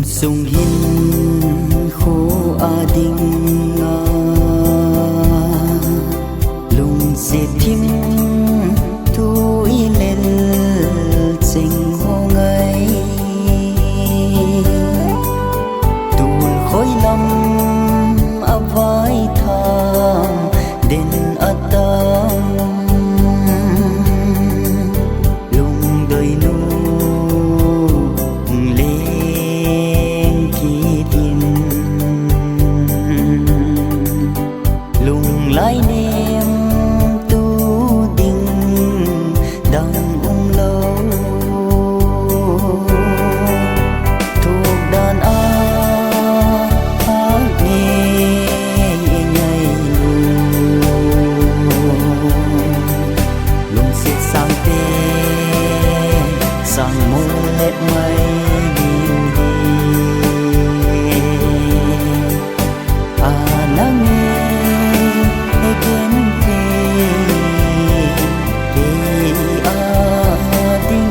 sung hin khô ding lung se thim tui lên tình hồ ngây tùn khối lâm vai tham đến tâm lung đời nu lên khi tin lung lại niềm tu tình đang lâu thuộc đàn sang mô lệ mây điều đi nắng nghe kén về tiếng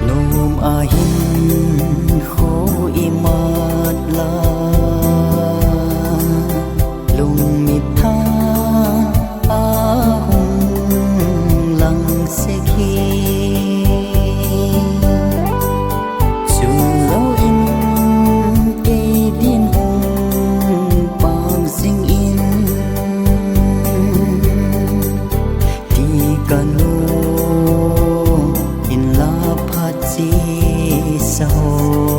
nôm hin khô imat la lung mít tha hùng lăng se khi chung lâu in kê điên hùng bang sinh in thì cần lô in la phát chi sao